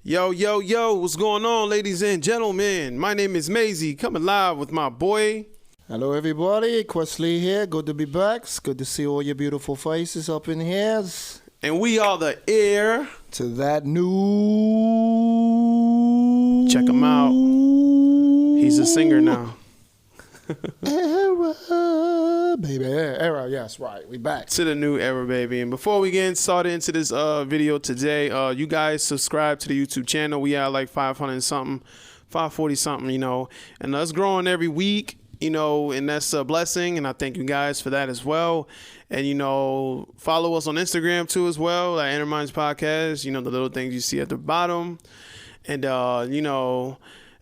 Yo, yo, yo, what's going on, ladies and gentlemen? My name is Maisie, coming live with my boy. Hello, everybody. Questley here. Good to be back. It's good to see all your beautiful faces up in here. And we are the heir to that new... Check him out. He's a singer now. Era, baby. Era, yes, right. We back. To the new era, baby. And before we get started into this video today, you guys subscribe to the YouTube channel. We are like 500 something, 540 something, and us growing every week, and that's a blessing. And I thank you guys for that as well. And, follow us on Instagram too as well, like Inner Minds Podcast, the little things you see at the bottom. And,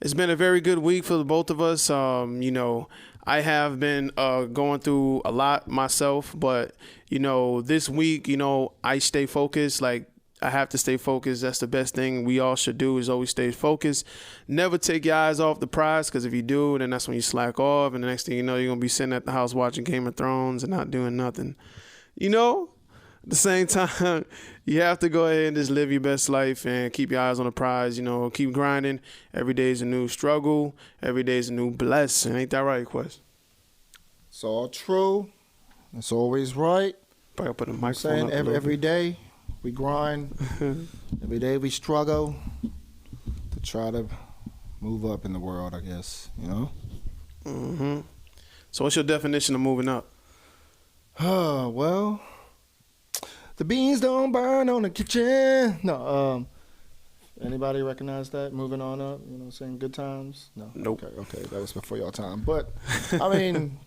it's been a very good week for the both of us. I have been going through a lot myself, but, this week, I stay focused. Like, I have to stay focused. That's the best thing we all should do, is always stay focused. Never take your eyes off the prize, because if you do, then that's when you slack off. And the next thing you know, you're going to be sitting at the house watching Game of Thrones and not doing nothing. At the same time, you have to go ahead and just live your best life and keep your eyes on the prize, keep grinding. Every day is a new struggle. Every day is a new blessing. Ain't that right, Quest? It's all true. It's always right. Probably put a microphone up every day we grind. Every day we struggle to try to move up in the world, I guess, Mm-hmm. So what's your definition of moving up? Well... The beans don't burn on the kitchen. No, anybody recognize that? Moving on up, saying good times? No. Nope. Okay, that was before your time. But, I mean,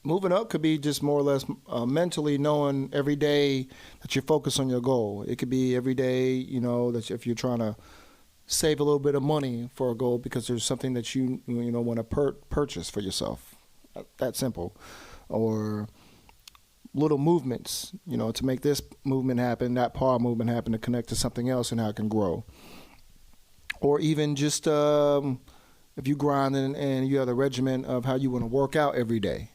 moving up could be just more or less mentally knowing every day that you're focused on your goal. It could be every day, that if you're trying to save a little bit of money for a goal because there's something that you want to purchase for yourself. That simple. Or... little movements, to make this movement happen, that power movement happen, to connect to something else and how it can grow. Or even just if you grind and you have the regimen of how you want to work out every day.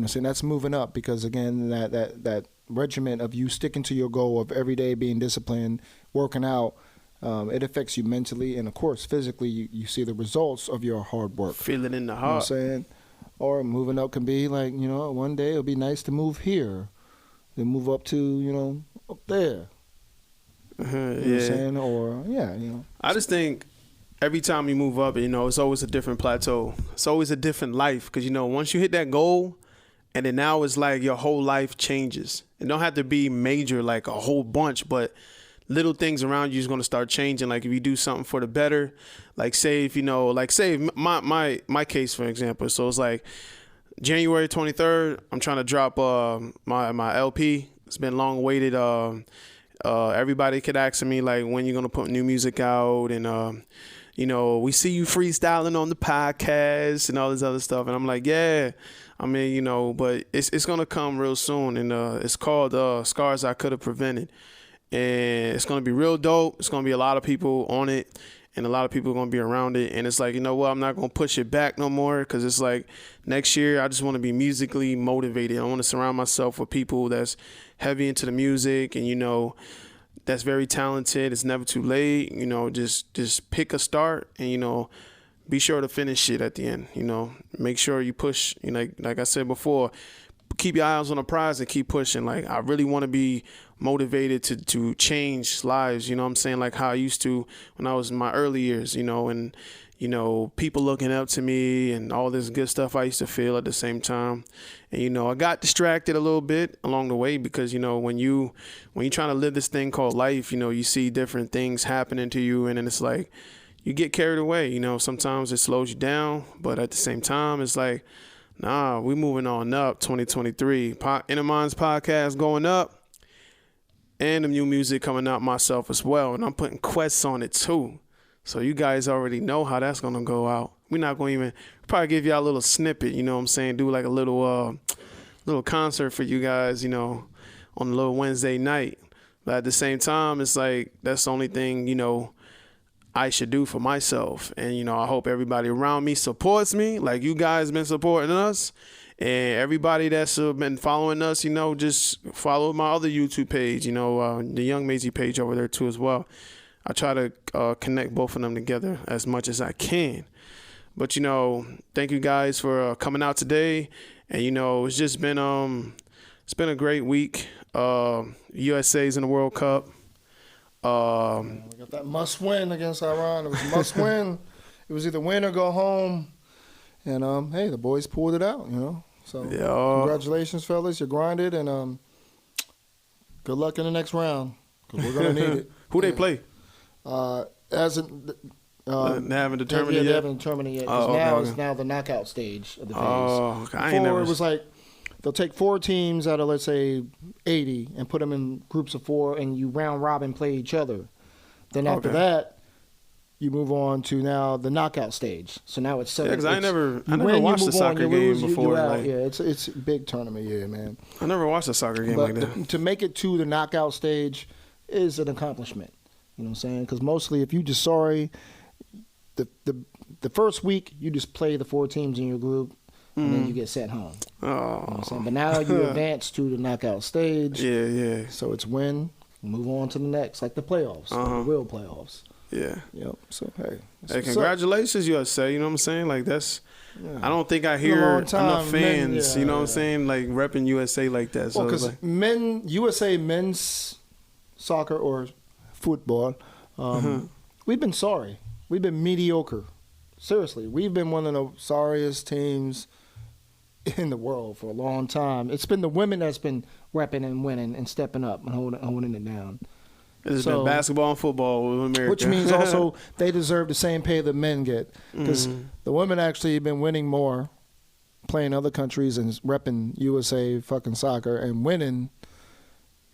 So that's moving up, because again, that regimen of you sticking to your goal of every day being disciplined, working out, it affects you mentally, and of course physically you see the results of your hard work. Feel it in the heart. You know what I'm saying? Or moving up can be like, one day it'll be nice to move here, then move up to, up there. You know what I'm saying? Or, I just think every time you move up, it's always a different plateau. It's always a different life, because, once you hit that goal, and then now it's like your whole life changes. It don't have to be major, like a whole bunch, but little things around you is going to start changing. Like if you do something for the better, like say if my case, for example. So it's like January 23rd, I'm trying to drop my LP. It's been long awaited. Everybody could ask me like, when you going to put new music out, and we see you freestyling on the podcast and all this other stuff, and I'm like, yeah, I mean, but it's going to come real soon, and it's called Scars I Could Have Prevented. And it's going to be real dope. It's going to be a lot of people on it, and a lot of people are going to be around it. And it's like, I'm not going to push it back no more, because it's like next year I just want to be musically motivated. I want to surround myself with people that's heavy into the music and, that's very talented. It's never too late. Just pick a start and, be sure to finish it at the end. Make sure you push, like I said before, keep your eyes on the prize and keep pushing. Like, I really want to be motivated to change lives, what I'm saying, like how I used to when I was in my early years, and people looking up to me and all this good stuff I used to feel at the same time. And I got distracted a little bit along the way, because when you're trying to live this thing called life, you see different things happening to you, and then it's like you get carried away. Sometimes it slows you down, but at the same time it's like, nah, we moving on up. 2023 Inner Minds Podcast going up. And the new music coming out myself as well. And I'm putting quests on it too. So you guys already know how that's going to go out. We're not going to even probably give y'all a little snippet, what I'm saying? Do like a little concert for you guys, on a little Wednesday night. But at the same time, it's like that's the only thing, I should do for myself. And, I hope everybody around me supports me like you guys been supporting us. And everybody that's been following us, just follow my other YouTube page, the Young Maisie page over there too as well. I try to connect both of them together as much as I can. But thank you guys for coming out today. And it's just been a great week. USA's in the World Cup. We got that must win against Iran. It was a must win. It was either win or go home. And hey, the boys pulled it out. So congratulations, fellas. You grinded, and good luck in the next round because we're gonna need it. Who they play? They haven't determined it yet. They haven't determined it yet. It's now the knockout stage of the phase. Oh, okay. Before it was like they'll take 4 teams out of, let's say, 80 and put them in groups of 4, and you round robin play each other. Then after that, you move on to now the knockout stage. So now it's 7. Yeah, because I never watched a soccer game before. It's a big tournament, man. I never watched a soccer game like that. To make it to the knockout stage is an accomplishment. You know what I'm saying? Because mostly, if you just the first week you just play the 4 teams in your group. And then you get sent home. Oh. You know what I'm saying? But now you advance to the knockout stage. Yeah. So it's win, move on to the next, like the playoffs, the real playoffs. Yeah. Yep. So, hey, congratulations, USA. You know what I'm saying? Like, that's I don't think I hear enough fans, you know what I'm saying, like repping USA like that. So because USA men's soccer or football, we've been sorry. We've been mediocre. Seriously, we've been one of the sorriest teams in the world for a long time. It's been the women that's been repping and winning and stepping up and holding it down. It's been basketball and football with America. Which means also they deserve the same pay the men get. Because the women actually have been winning more, playing other countries and repping USA fucking soccer and winning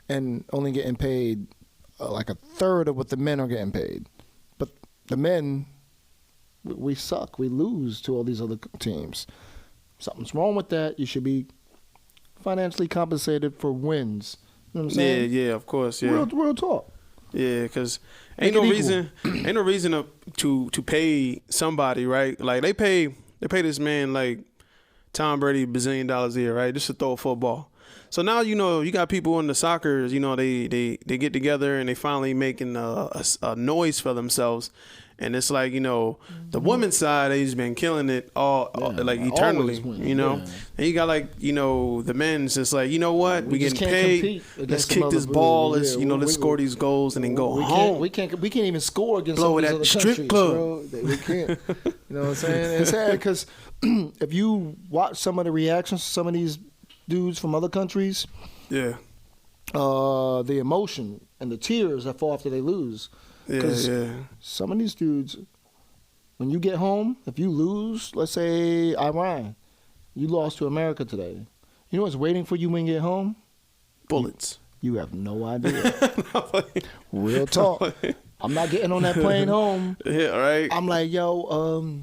and only getting paid like a third of what the men are getting paid. But the men, we suck. We lose to all these other teams. Something's wrong with that. You should be financially compensated for wins. You know what I'm saying? Yeah, of course. Yeah, real talk. Yeah, because ain't no reason to pay somebody, right? Like they pay this man like Tom Brady $1 bazillion a year, right? Just to throw a football. So now you got people in the soccer, they get together and they finally making a noise for themselves. And it's like, the women's side, they've been killing it all like eternally, And you got like, the men's, it's like, what? We getting paid. Let's kick this ball. Let's, let's score these goals and then go home. We can't even score against some of these other strip club. Bro. We can't. You know what I'm saying? It's sad because if you watch some of the reactions to some of these dudes from other countries, the emotion and the tears that fall after they lose. Because some of these dudes, when you get home, if you lose, let's say Iran, you lost to America today. You know what's waiting for you when you get home? Bullets. You have no idea. Real talk. I'm not getting on that plane home. Yeah, right. I'm like, yo,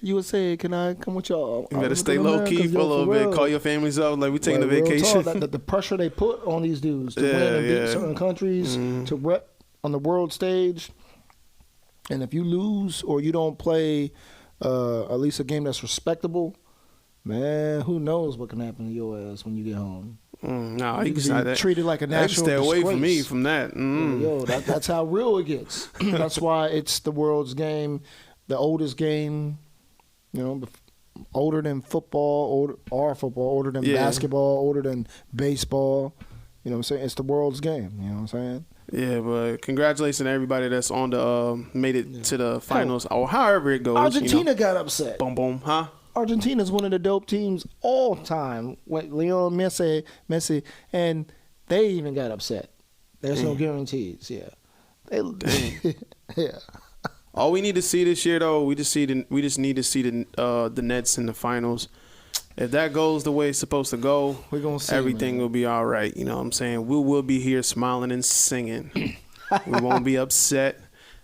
USA, can I come with y'all? You better stay low key for a little bit. Call your families up. Like, we taking a vacation. The pressure they put on these dudes to win and beat certain countries, to rep on the world stage, and if you lose or you don't play at least a game that's respectable, man, who knows what can happen to your ass when you get home. No, you can be treated like a national stay away disgrace. from me from that. Yo, that's how real it gets. That's why it's the world's game, the oldest game, older than football, older than basketball, older than baseball. You know what I'm saying? It's the world's game. You know what I'm saying? Yeah, but congratulations to everybody that's on the made it to the finals or however it goes. Argentina got upset. Boom, boom, huh? Argentina's one of the dope teams all time with Lionel Messi, and they even got upset. There's no guarantees. Yeah, yeah. All we need to see this year, though, we just need to see the Nets in the finals. If that goes the way it's supposed to go, we're gonna see, everything will be all right. You know what I'm saying? We will be here smiling and singing. We won't be upset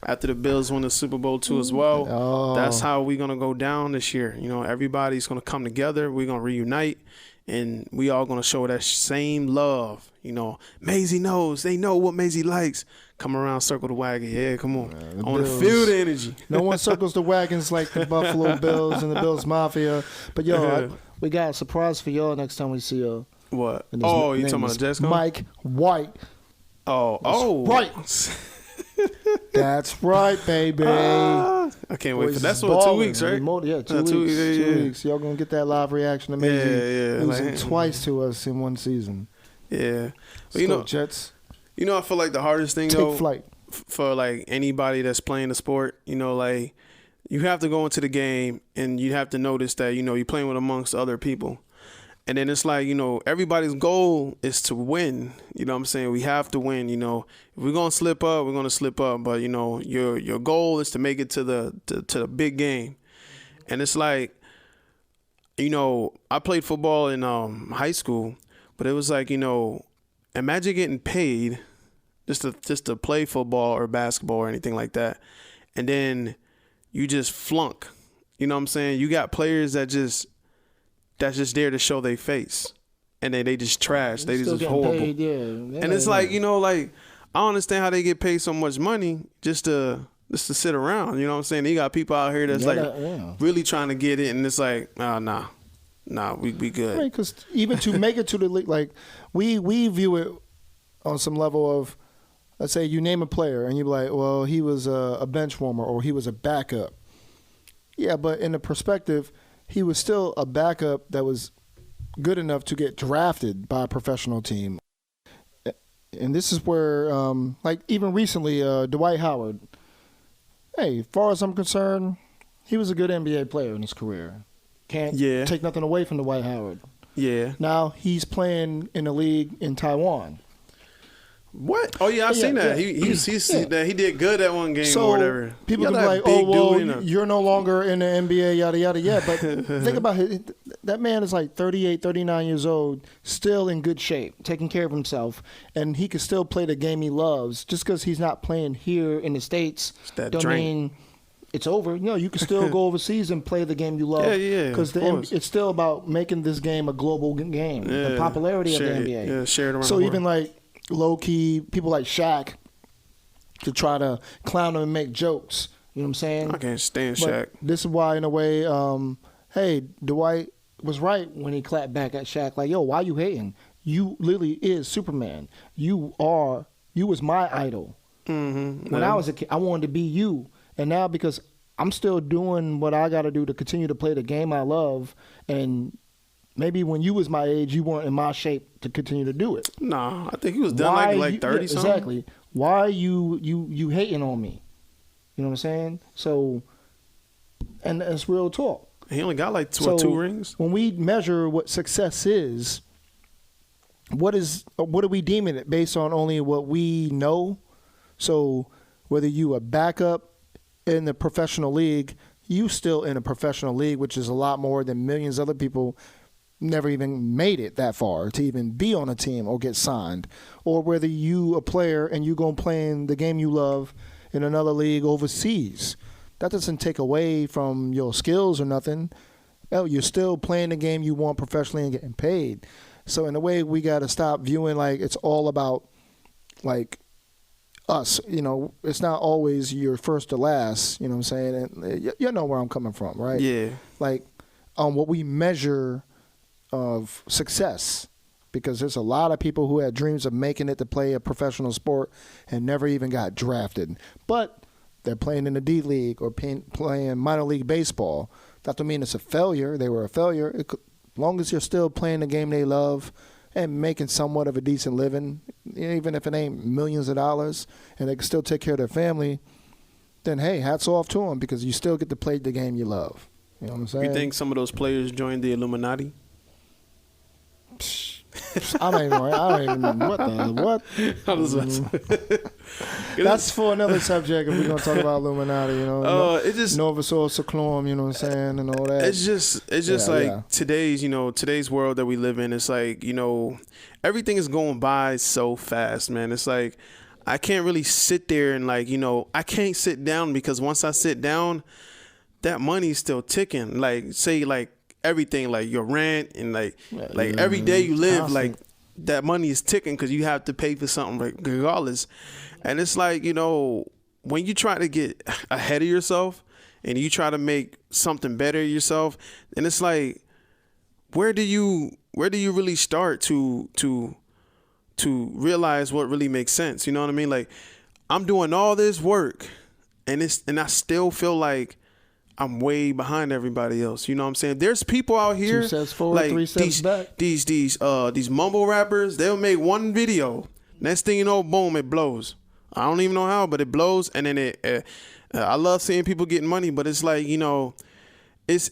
after the Bills win the Super Bowl too as well. Oh. That's how we're going to go down this year. Everybody's going to come together. We're going to reunite, and we all going to show that same love. Maisie knows. They know what Maisie likes. Come around, circle the wagon. Yeah, come on. I want to feel the energy. No one circles the wagons like the Buffalo Bills and the Bills Mafia. But, we got a surprise for y'all next time we see y'all. What? You talking about Jets? Mike White. Oh. Right. That's right, baby. I can't wait Boys for that's is what 2 balling. weeks, right? Yeah, 2 weeks. 2 weeks. 2 weeks. Y'all gonna get that live reaction. Amazing. Yeah. Losing Like, twice to us in one season. Yeah. Let's You go, know, Jets. I feel like the hardest thing Take though flight. for like anybody that's playing the sport, like you have to go into the game and you have to notice that, you're playing with amongst other people. And then it's like, everybody's goal is to win. You know what I'm saying? We have to win, If we're going to slip up, we're going to slip up. But, your goal is to make it to the big game. And it's like, I played football in high school, but it was like, imagine getting paid just to play football or basketball or anything like that. And then you just flunk. You know what I'm saying? You got players that's just there to show their face, and they just trash. They just horrible. Paid, yeah. And it's like, like I don't understand how they get paid so much money just to sit around. You know what I'm saying? You got people out here that's really trying to get it, and it's like, oh, nah, we good. Right, because even to make it to the league, like we view it on some level of, let's say you name a player and you're like, well, he was a bench warmer or he was a backup. Yeah, but in the perspective, he was still a backup that was good enough to get drafted by a professional team. And this is where, like even recently, Dwight Howard, hey, as far as I'm concerned, he was a good NBA player in his career. Can't take nothing away from Dwight Howard. Yeah. Now he's playing in a league in Taiwan. What? Oh yeah, I seen that. Yeah. That he did good at one game So or whatever. people can be like, "Oh well, you're no longer in the NBA, yada yada." Yeah, but think about it. That man is like 38, 39 years old, still in good shape, taking care of himself, and he can still play the game he loves. Just because he's not playing here in the States, don't mean it's over. No, you can still go overseas and play the game you love. Yeah. Because it's still about making this game a global game. Yeah. The popularity of the NBA. Yeah, share it around. So even like low-key, people like Shaq to try to clown him and make jokes. You know what I'm saying? I can't stand but Shaq. This is why, in a way, hey, Dwight was right when he clapped back at Shaq. Like, yo, why you hating? You literally is Superman. You was my idol. Mm-hmm. When I was a kid, I wanted to be you. And now because I'm still doing what I got to do to continue to play the game I love, and maybe when you was my age, you weren't in my shape to continue to do it. Nah, I think he was done like 30 something. Exactly. Why you hating on me? You know what I'm saying? So, and it's real talk. He only got like two rings. When we measure what success is, what are we deeming it based on only what we know? So whether you a backup in the professional league, you still in a professional league, which is a lot more than millions of other people never even made it that far to even be on a team or get signed. Or whether you a player and you go play in the game you love in another league overseas. That doesn't take away from your skills or nothing. No, you're still playing the game you want professionally and getting paid. So in a way, we got to stop viewing like it's all about like us. It's not always your first to last. You know what I'm saying? And you know where I'm coming from, right? Yeah. Like what we measure of success, because there's a lot of people who had dreams of making it to play a professional sport and never even got drafted. But they're playing in the D League or playing minor league baseball. That don't mean it's a failure. They were a failure. As long as you're still playing the game they love and making somewhat of a decent living, even if it ain't millions of dollars, and they can still take care of their family, then, hey, hats off to them, because you still get to play the game you love. You know what I'm saying? You think some of those players joined the Illuminati? I don't even know. What? That's for another subject if we're going to talk about Illuminati, It just Nova Source Seclorum, you know what I'm saying, and all that. It's just today's world that we live in. It's like, everything is going by so fast, man. It's like I can't really sit there and I can't sit down, because once I sit down, that money's still ticking. Like, say, everything, like your rent and every day you live, constant. That money is ticking because you have to pay for something regardless. And it's like, when you try to get ahead of yourself and you try to make something better yourself, and it's like, where do you really start to realize what really makes sense? You know what I mean? Like, I'm doing all this work, and I still feel like I'm way behind everybody else. You know what I'm saying? There's people out here 2 steps forward, 3 steps back. These mumble rappers, they'll make one video. Next thing you know, boom, it blows. I don't even know how, but it blows, and then I love seeing people getting money, but it's like, you know, it's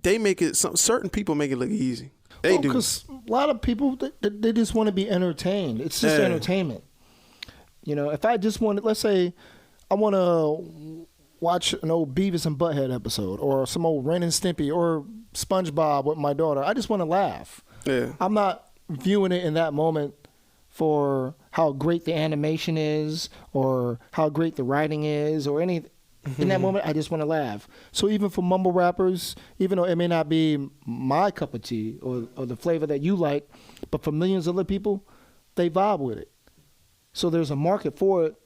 they make it. Certain people make it look easy. They do. Because a lot of people they just want to be entertained. It's just entertainment. You know, if I just wanted, let's say, I want to watch an old Beavis and Butthead episode, or some old Ren and Stimpy, or SpongeBob with my daughter. I just want to laugh. Yeah. I'm not viewing it in that moment for how great the animation is, or how great the writing is, or any. In that moment, I just want to laugh. So even for mumble rappers, even though it may not be my cup of tea or the flavor that you like, but for millions of other people, they vibe with it. So there's a market for it.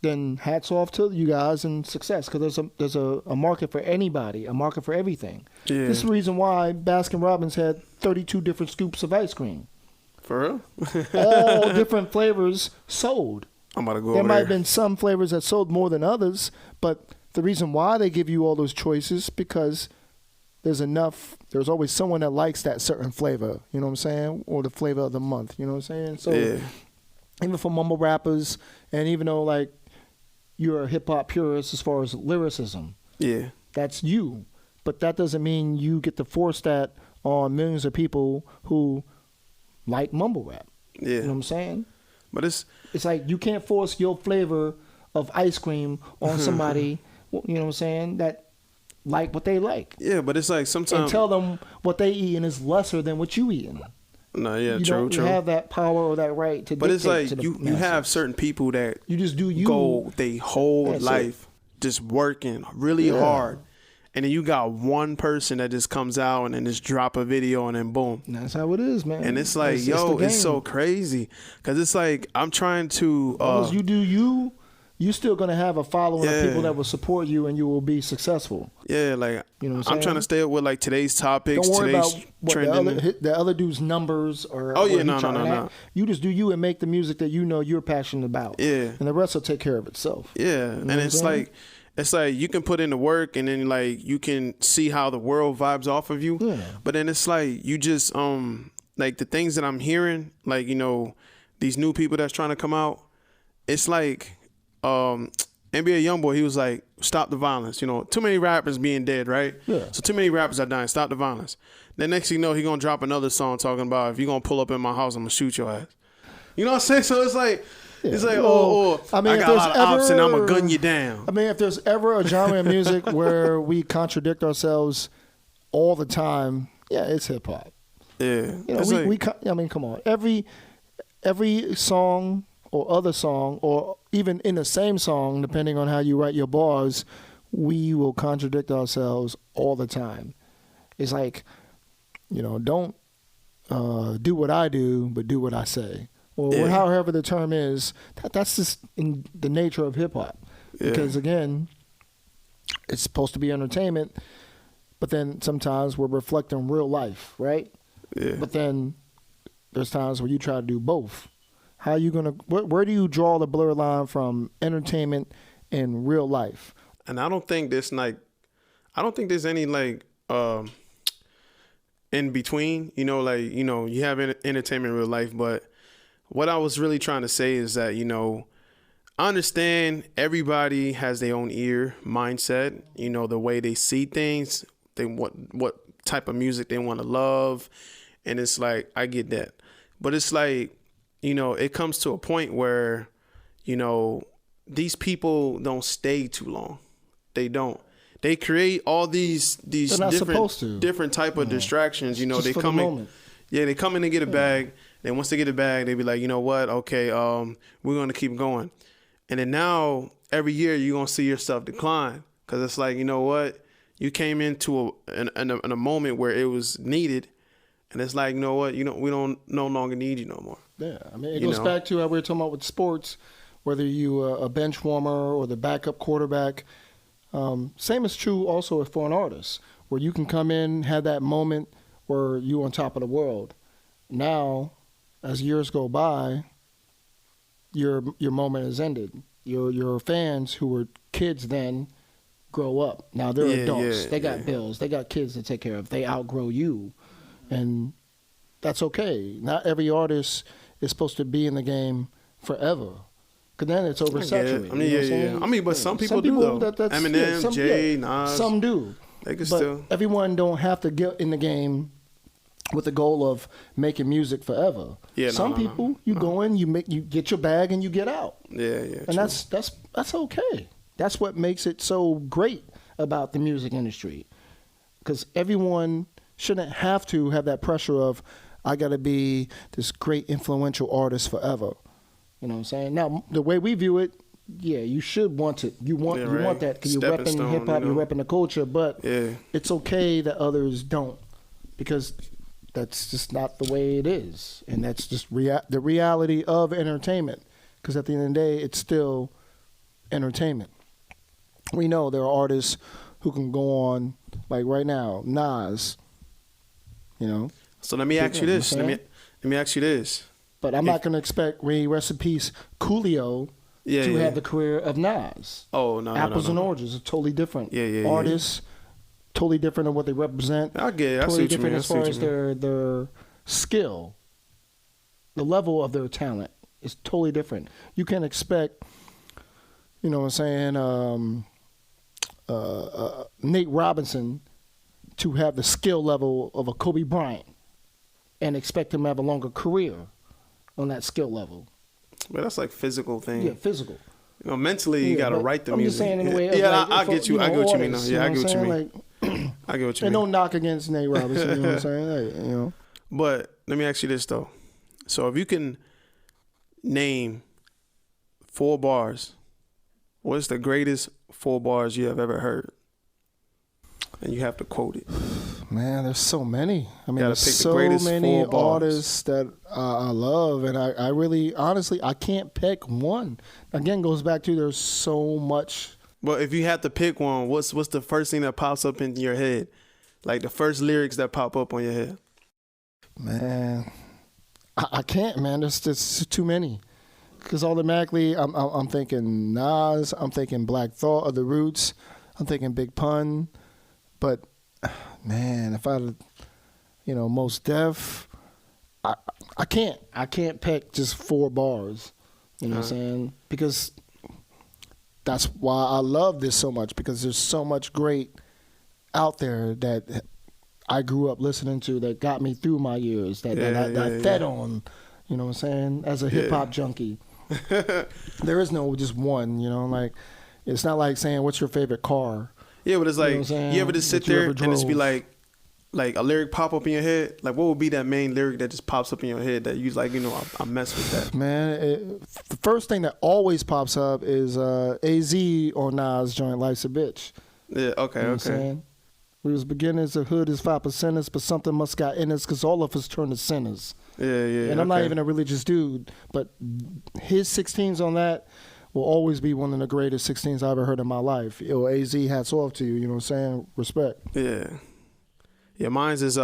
Then hats off to you guys and success, because there's a market for anybody, a market for everything. Yeah. This is the reason why Baskin Robbins had 32 different scoops of ice cream. For real? All different flavors sold. I'm about to go There over might there. have been some flavors that sold more than others, but the reason why they give you all those choices, because there's always someone that likes that certain flavor, you know what I'm saying? Or the flavor of the month, you know what I'm saying? So even for mumble rappers, and even though like you're a hip hop purist as far as lyricism, that's you. But that doesn't mean you get to force that on millions of people who like mumble rap. You know what I'm saying? But it's like you can't force your flavor of ice cream on somebody, you know what I'm saying, that like what they like. Yeah, but it's like sometimes... And tell them what they eating is lesser than what you eating. No, yeah, you true. You have that power or that right to but dictate it's like to the you masses. have certain people that you just do you go their whole life just working really hard. And then you got one person that just comes out and then just drop a video and then boom. And that's how it is, man. And it's like, it's so crazy. Because it's like, I'm trying to... as long as you do you still going to have a following of people that will support you, and you will be successful. Yeah, like, you know what I'm trying to stay up with like today's topics, Don't worry today's about what trending. the other dude's numbers or... No. You just do you and make the music that you know you're passionate about. Yeah. And the rest will take care of itself. Yeah, you know and it's like you can put in the work, and then like you can see how the world vibes off of you. Yeah. But then it's like you just like the things that I'm hearing, like, you know, these new people that's trying to come out. It's like NBA Youngboy, he was like, stop the violence. You know, too many rappers being dead, right? Yeah. So too many rappers are dying. Stop the violence. Then next thing you know, he gonna drop another song talking about, if you gonna pull up in my house, I'm gonna shoot your ass. You know what I'm saying? So it's like. It's like, I mean, I got a lot of ops and I'm going to gun you down. I mean, if there's ever a genre of music where we contradict ourselves all the time, it's hip hop. Yeah. You know, I mean, come on. Every song or other song, or even in the same song, depending on how you write your bars, we will contradict ourselves all the time. It's like, you know, don't do what I do, but do what I say. Or however the term is, that's just in the nature of hip hop. Yeah. Because again, it's supposed to be entertainment, but then sometimes we're reflecting real life, right? Yeah. But then there's times where you try to do both. How are you gonna? Where do you draw the blur line from entertainment and real life? And I don't think there's any like in between. You know, like, you know, you have entertainment in real life, but what I was really trying to say is that, you know, I understand everybody has their own mindset, you know, the way they see things, what type of music they want to love. And it's like, I get that. But it's like, you know, it comes to a point where, you know, these people don't stay too long. They don't. They create all these different type of distractions. You know, they come in. Yeah, they come in and get a bag. Then once they get a bag, they be like, you know what? Okay, we're going to keep going. And then now every year you're going to see your stuff decline, because it's like, you know what? You came into a moment where it was needed, and it's like, you know what? We don't no longer need you no more. Yeah, I mean, it goes back to how we were talking about with sports, whether you a bench warmer or the backup quarterback. Same is true also for an artist, where you can come in, have that moment where you're on top of the world. Now, as years go by, your moment has ended. Your fans who were kids then grow up. Now they're adults. They got bills. They got kids to take care of. They outgrow you, and that's okay. Not every artist is supposed to be in the game forever. Because then it's oversaturated. I mean, I mean, but some people do, though. Eminem, Jay, Nas. Some do. They can but still. Everyone don't have to get in the game with the goal of making music forever. Yeah, some people, you go in, you get your bag, and you get out. Yeah. And that's okay. That's what makes it so great about the music industry. Because everyone shouldn't have to have that pressure of, I got to be this great influential artist forever. You know what I'm saying? Now, the way we view it, yeah, you should want it. You want that because you're repping hip-hop, you're repping the culture, but it's okay that others don't, because that's just not the way it is. And that's just the reality of entertainment, because at the end of the day, it's still entertainment. We know there are artists who can go on, like right now, Nas, you know. So let me ask you this. Let me ask you this. But I'm not going to expect, rest in peace, Coolio to have the career of Nas. Oh, no. Apples and oranges are totally different. Artists, totally different in what they represent. I get it. Totally different as far as their skill. The level of their talent is totally different. You can't expect, you know what I'm saying, Nate Robinson to have the skill level of a Kobe Bryant and expect him to have a longer career on that skill level. But that's like physical thing. Yeah, physical. You know, mentally you gotta write the I'm music. Just saying in a way I get you. I get what you mean. Yeah, I get what you mean. Like, I get what you mean. And no knock against Nate Robinson. You know what I'm saying? Like, you know. But let me ask you this though. So if you can name 4 bars, what's the greatest 4 bars you have ever heard? And you have to quote it. Man, there's so many. I mean, there's so many artists that I love, and I really, honestly, I can't pick one. Again, goes back to there's so much. Well, if you had to pick one, what's the first thing that pops up in your head? Like the first lyrics that pop up on your head? Man, I can't, man. There's just too many. Because automatically, I'm thinking Nas, I'm thinking Black Thought of the Roots, I'm thinking Big Pun, but man, if I, Mos Def, I can't pick just 4 bars. You know what I'm saying? Because that's why I love this so much, because there's so much great out there that I grew up listening to that got me through my years, that I fed on, you know what I'm saying, as a hip hop junkie. There is no just one, like, it's not like saying, what's your favorite car? Yeah, but it's like, you ever just sit there and just be like a lyric pop up in your head? Like, what would be that main lyric that just pops up in your head that you like, I mess with that? Man, the first thing that always pops up is AZ on Nas' joint, Life's a Bitch. Yeah, okay, you know what I'm saying? We was beginners, the hood is 5%ers, but something must got in us because all of us turned to sinners. Yeah. And I'm not even a religious dude, but his 16s on that will always be one of the greatest 16s I ever heard in my life. Yo, AZ, hats off to you, you know what I'm saying? Respect. Yeah, mine's is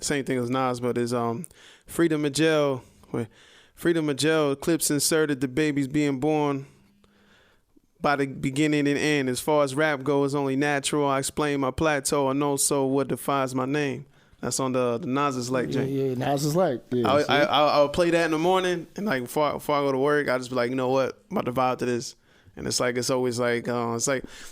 same thing as Nas, but is Freedom of Jail. Freedom of Jail clips inserted, the baby's being born by the beginning and end. As far as rap goes, only natural. I explain my plateau. I know so what defines my name. That's on the Nas is Like joint. Yeah, Nas is Like. Yeah, I'll play that in the morning, and like before I go to work, I just be like, you know what, I'm about to vibe to this. And it's always like it's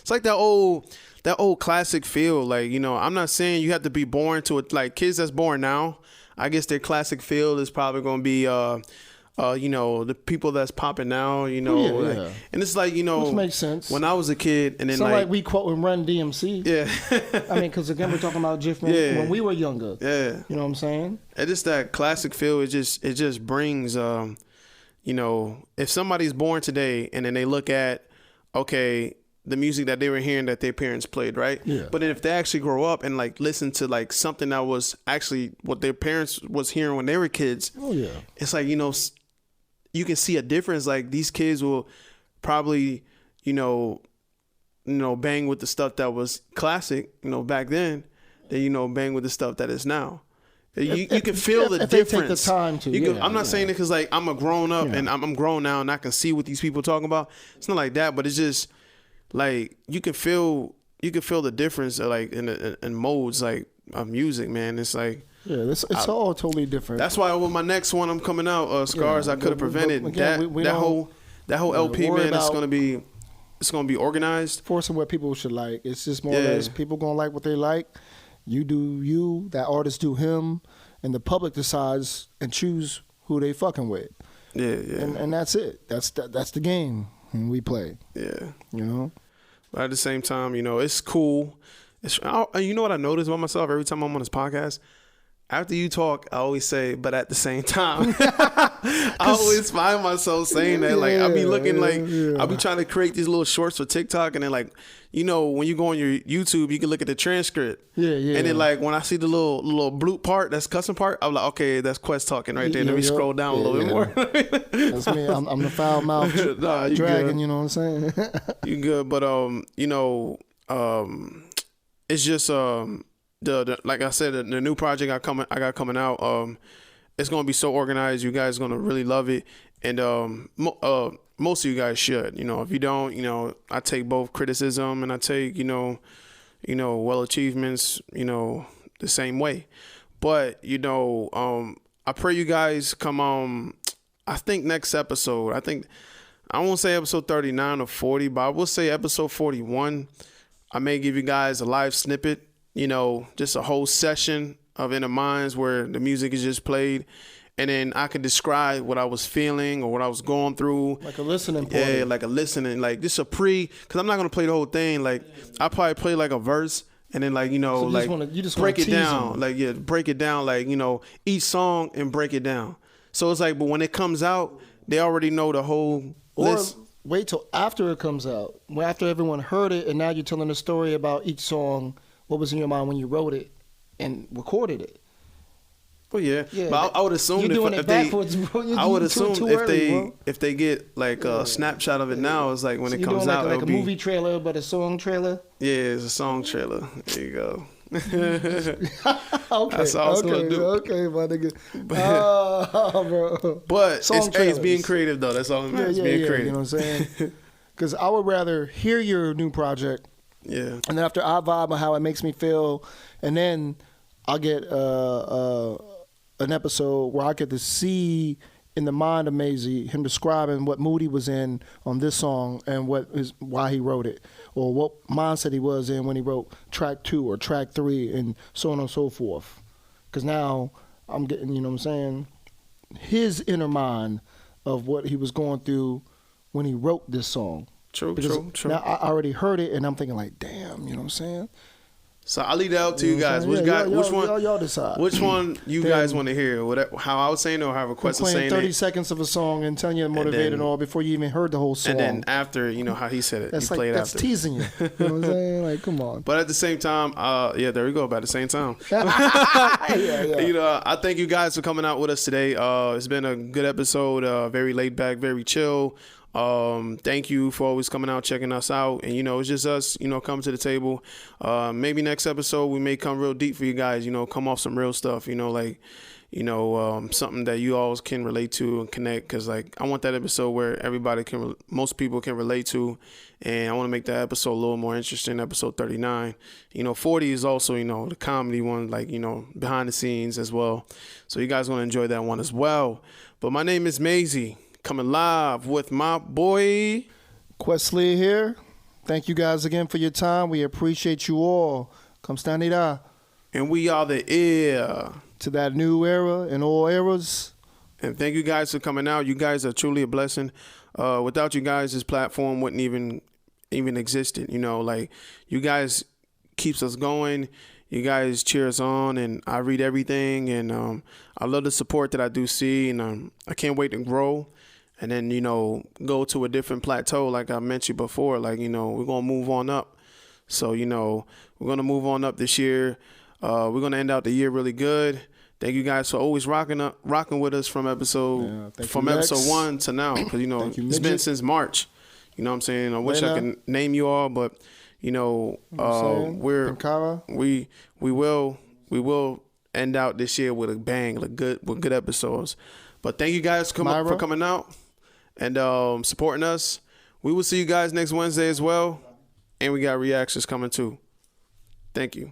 like that old classic feel. Like, I'm not saying you have to be born to it. Like kids that's born now, I guess their classic feel is probably gonna be the people that's popping now, yeah. And it's like, which makes sense. When I was a kid, and then like we quote and Run DMC. Yeah. I mean, because again, we're talking about different when we were younger. Yeah. You know what I'm saying? It's just that classic feel. It just brings, if somebody's born today and then they look at, okay, the music that they were hearing that their parents played, right? Yeah. But then if they actually grow up and like listen to like something that was actually what their parents was hearing when they were kids, oh yeah, it's like, you can see a difference. Like these kids will probably, bang with the stuff that was classic, back then, then, bang with the stuff that is now. You can feel the if difference. They take the time to. I'm not saying it because like I'm a grown up and I'm grown now and I can see what these people talking about. It's not like that, but it's just like you can feel the difference like in modes like of music, man. It's like it's all totally different. That's why with my next one I'm coming out, Scars I could have prevented. That whole LP, man, it's gonna be organized. Forcing what people should like. It's just more or less people gonna like what they like. You do you, that artist do him, and the public decides and choose who they fucking with. Yeah. And that's it. That's the game we play. Yeah. You know? But at the same time, you know, it's cool. You know what I notice about myself every time I'm on this podcast? After you talk, I always say, but at the same time. I always find myself saying that. Like, I be looking I be trying to create these little shorts for TikTok. And then, like, you know, when you go on your YouTube, you can look at the transcript. Yeah. And then, like, when I see the little bloop part, that's cussing part, I'm like, okay, that's Quest talking right there. Let me scroll down a little bit more. That's me. I'm the foul mouth dragon, good. You know what I'm saying? You good. But, you know, it's just... The like I said, the new project I got coming out, it's gonna be so organized. You guys are gonna really love it, and most of you guys should. You know, if you don't, you know, I take both criticism and I take you know, well achievements, you know, the same way. But you know, I pray you guys come. I think next episode. I won't say episode 39 or 40, but I will say episode 41. I may give you guys a live snippet. You know, just a whole session of Inner Minds where the music is just played. And then I could describe what I was feeling or what I was going through. Like a listening point. Yeah, like a listening. Like just because I'm not going to play the whole thing. Like I'll probably play like a verse and then like, you know, so you just break it down. Them. Like, yeah, break it down. Like, you know, each song and break it down. So it's like, but when it comes out, they already know the whole list. Wait till after it comes out. After everyone heard it and now you're telling the story about each song. What was in your mind when you wrote it and recorded it? Well, yeah. But I would assume you're doing it backwards, bro. I would assume if they get like a snapshot of it now, it's like when it comes out, like a movie trailer, but a song trailer. Yeah, it's a song trailer. There you go. Okay, that's all I was gonna do. Okay, my nigga. Bro. But it's being creative though. That's all it matters. Being creative. You know what I'm saying? Because I would rather hear your new project. Yeah. And then after I vibe on how it makes me feel, and then I'll get an episode where I get to see in the mind of Maisie him describing what mood he was in on this song and why he wrote it, or what mindset he was in when he wrote track 2 or track 3 and so on and so forth. Because now I'm getting, you know what I'm saying, his inner mind of what he was going through when he wrote this song. True. Now I already heard it and I'm thinking like, damn, you know what I'm saying? So I'll leave that out to you guys. Which one? Y'all decide. Which one you guys want to hear? Whatever, how I was saying or how Request was saying 30 seconds of a song and telling you to motivate and all before you even heard the whole song. And then after, you know how he said it, that's you played that's after. Teasing you. You know what I'm saying? Like, come on. But at the same time, yeah, there we go. About the same time. yeah. You know, I thank you guys for coming out with us today. It's been a good episode. Very laid back, very chill. Thank you for always coming out, checking us out. And, you know, it's just us, you know, coming to the table. Maybe next episode we may come real deep for you guys, you know, come off some real stuff, you know, like, you know, something that you all can relate to and connect. Cause like, I want that episode where everybody most people can relate to. And I want to make that episode a little more interesting, episode 39. You know, 40 is also, you know, the comedy one, like, you know, behind the scenes as well. So you guys want to enjoy that one as well. But my name is Maisie. Coming live with my boy Questley here. Thank you guys again for your time. We appreciate you all. Kamstanida. And we are the heir to that new era and all eras. And thank you guys for coming out. You guys are truly a blessing. Without you guys, this platform wouldn't even existed. You know, like you guys keeps us going. You guys cheer us on, and I read everything, and I love the support that I do see, and I can't wait to grow. And then, you know, go to a different plateau like I mentioned before. Like, you know, we're going to move on up. So, you know, we're going to move on up this year. We're going to end out the year really good. Thank you guys for always rocking with us from episode 1 to now. Because, you know, it's been since March. You know what I'm saying? I wish I could name you all, but, you know, we will end out this year with a bang, with good episodes. But thank you guys for coming out and supporting us. We will see you guys next Wednesday as well. And we got reactions coming too. Thank you.